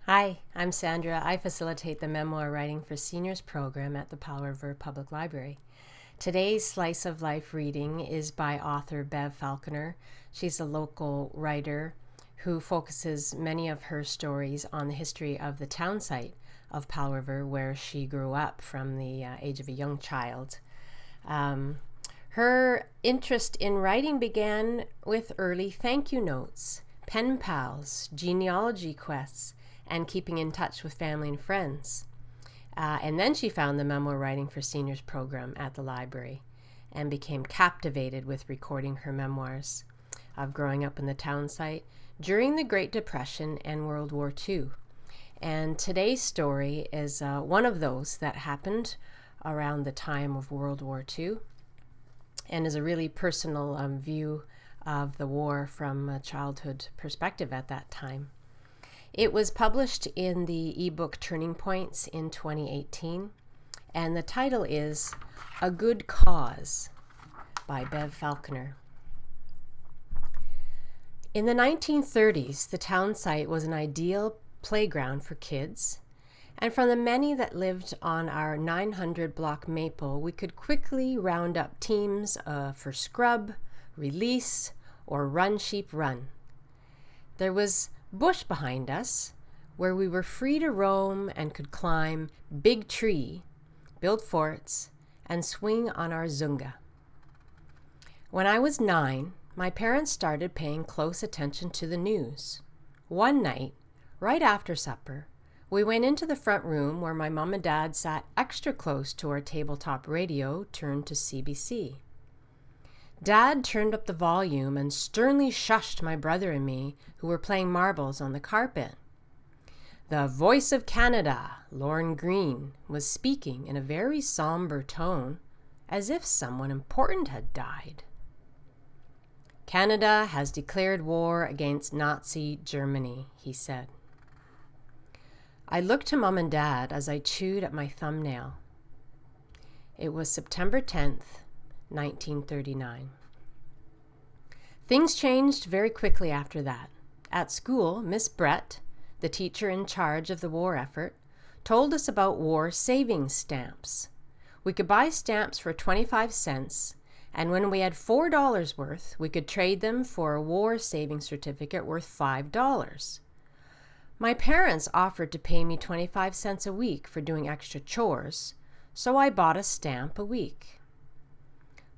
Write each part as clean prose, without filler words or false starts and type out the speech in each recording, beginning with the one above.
Hi, I'm Sandra. I facilitate the Memoir Writing for Seniors program at the Powell River Public Library. Today's Slice of Life reading is by author Bev Falconer. She's a local writer who focuses many of her stories on the history of the townsite of Powell River, where she grew up from the age of a young child. Her interest in writing began with early thank you notes, pen pals, genealogy quests, and keeping in touch with family and friends. And then she found the Memoir Writing for Seniors program at the library and became captivated with recording her memoirs of growing up in the townsite during the Great Depression and World War II. And today's story is one of those that happened around the time of World War II and is a really personal view of the war from a childhood perspective at that time. It was published in the ebook Turning Points in 2018, and the title is A Good Cause by Bev Falconer. In the 1930s, the townsite was an ideal playground for kids, and from the many that lived on our 900-block Maple, we could quickly round up teams for scrub, release, or run sheep run. There was bush behind us, where we were free to roam and could climb big tree, build forts, and swing on our zunga. When I was 9, my parents started paying close attention to the news. One night, right after supper, we went into the front room where my mom and dad sat extra close to our tabletop radio turned to CBC. Dad turned up the volume and sternly shushed my brother and me, who were playing marbles on the carpet. The Voice of Canada, Lorne Greene, was speaking in a very somber tone, as if someone important had died. Canada has declared war against Nazi Germany, he said. I looked to Mom and Dad as I chewed at my thumbnail. It was September 10th, 1939. Things changed very quickly after that. At school, Miss Brett, the teacher in charge of the war effort, told us about war savings stamps. We could buy stamps for 25 cents, and when we had $4 worth, we could trade them for a war savings certificate worth $5. My parents offered to pay me 25 cents a week for doing extra chores, so I bought a stamp a week.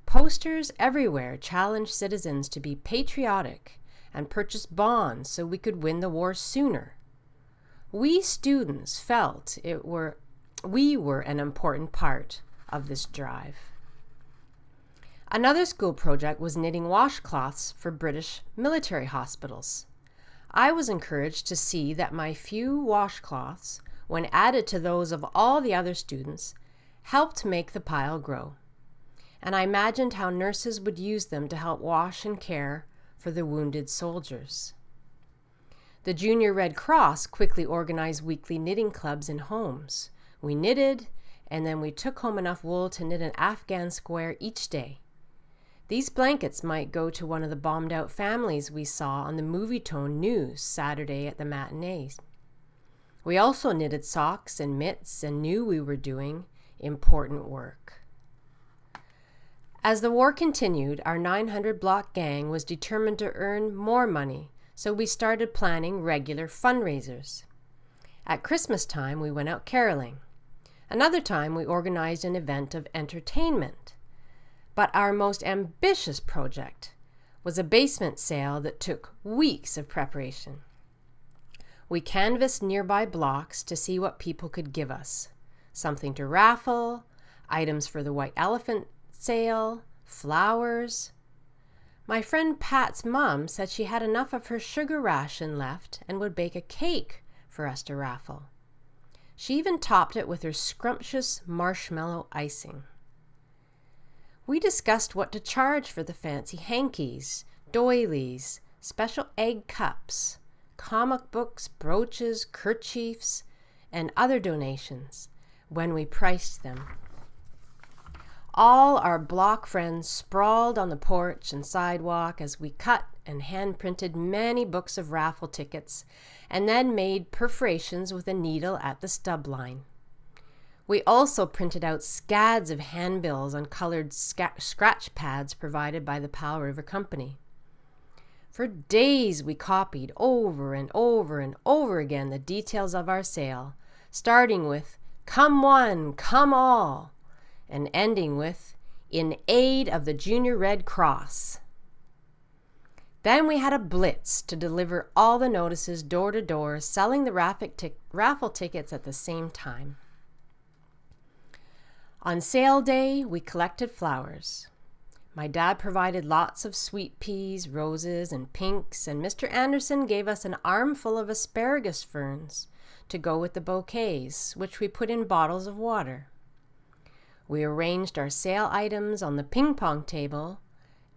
Posters everywhere challenged citizens to be patriotic and purchase bonds so we could win the war sooner. We students felt we were an important part of this drive. Another school project was knitting washcloths for British military hospitals. I was encouraged to see that my few washcloths, when added to those of all the other students, helped make the pile grow. And I imagined how nurses would use them to help wash and care for the wounded soldiers. The Junior Red Cross quickly organized weekly knitting clubs in homes. We knitted, and then we took home enough wool to knit an Afghan square each day. These blankets might go to one of the bombed-out families we saw on the Movietone news Saturday at the matinees. We also knitted socks and mitts and knew we were doing important work. As the war continued, our 900-block gang was determined to earn more money, so we started planning regular fundraisers. At Christmas time, we went out caroling. Another time, we organized an event of entertainment. But our most ambitious project was a basement sale that took weeks of preparation. We canvassed nearby blocks to see what people could give us. Something to raffle, items for the White Elephant sale, flowers. My friend Pat's mom said she had enough of her sugar ration left and would bake a cake for us to raffle. She even topped it with her scrumptious marshmallow icing. We discussed what to charge for the fancy hankies, doilies, special egg cups, comic books, brooches, kerchiefs, and other donations when we priced them. All our block friends sprawled on the porch and sidewalk as we cut and hand-printed many books of raffle tickets, and then made perforations with a needle at the stub line. We also printed out scads of handbills on colored scratch pads provided by the Powell River Company. For days we copied over and over and over again the details of our sale, starting with "Come one, come all," and ending with "In aid of the Junior Red Cross." Then we had a blitz to deliver all the notices door to door, selling the raffle tickets at the same time. On sale day, we collected flowers. My dad provided lots of sweet peas, roses, and pinks, and Mr. Anderson gave us an armful of asparagus ferns to go with the bouquets, which we put in bottles of water. We arranged our sale items on the ping pong table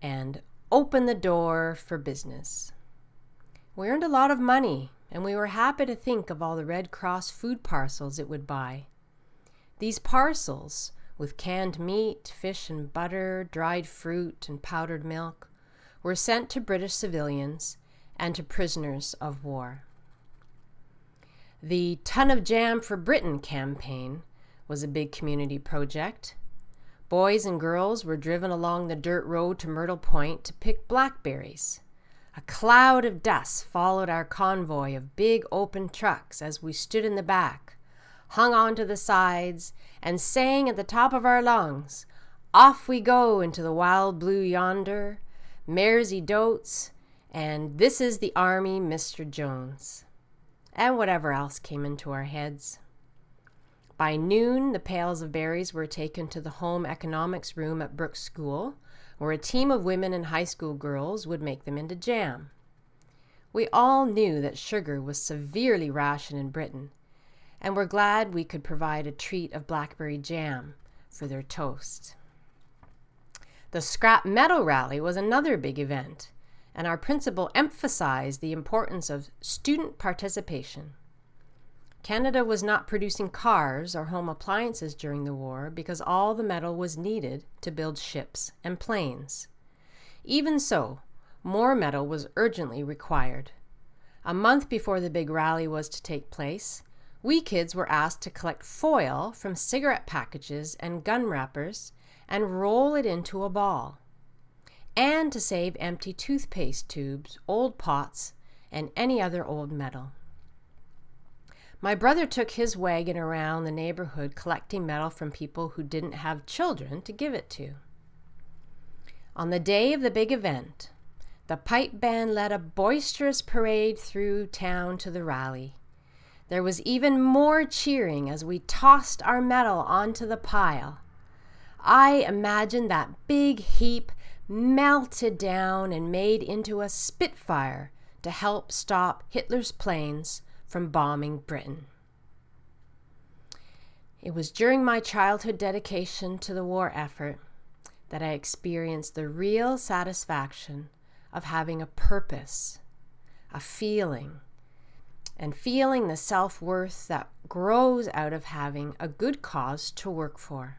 and opened the door for business. We earned a lot of money, and we were happy to think of all the Red Cross food parcels it would buy. These parcels, with canned meat, fish and butter, dried fruit, and powdered milk, were sent to British civilians and to prisoners of war. The Ton of Jam for Britain campaign was a big community project. Boys and girls were driven along the dirt road to Myrtle Point to pick blackberries. A cloud of dust followed our convoy of big open trucks as we stood in the back, hung onto the sides, and sang at the top of our lungs, "Off we go into the wild blue yonder," "Maresy Dotes," and "This is the Army, Mr. Jones," and whatever else came into our heads. By noon, the pails of berries were taken to the home economics room at Brooks School, where a team of women and high school girls would make them into jam. We all knew that sugar was severely rationed in Britain, and were glad we could provide a treat of blackberry jam for their toast. The scrap metal rally was another big event, and our principal emphasized the importance of student participation. Canada was not producing cars or home appliances during the war because all the metal was needed to build ships and planes. Even so, more metal was urgently required. A month before the big rally was to take place, we kids were asked to collect foil from cigarette packages and gun wrappers and roll it into a ball, and to save empty toothpaste tubes, old pots, and any other old metal. My brother took his wagon around the neighborhood collecting metal from people who didn't have children to give it to. On the day of the big event, the pipe band led a boisterous parade through town to the rally. There was even more cheering as we tossed our metal onto the pile. I imagined that big heap melted down and made into a Spitfire to help stop Hitler's planes from bombing Britain. It was during my childhood dedication to the war effort that I experienced the real satisfaction of having a purpose, a feeling, and feeling the self-worth that grows out of having a good cause to work for.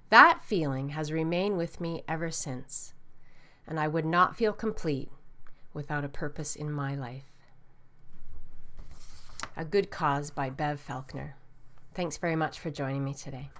That feeling has remained with me ever since, and I would not feel complete without a purpose in my life. A Good Cause by Bev Falconer. Thanks very much for joining me today.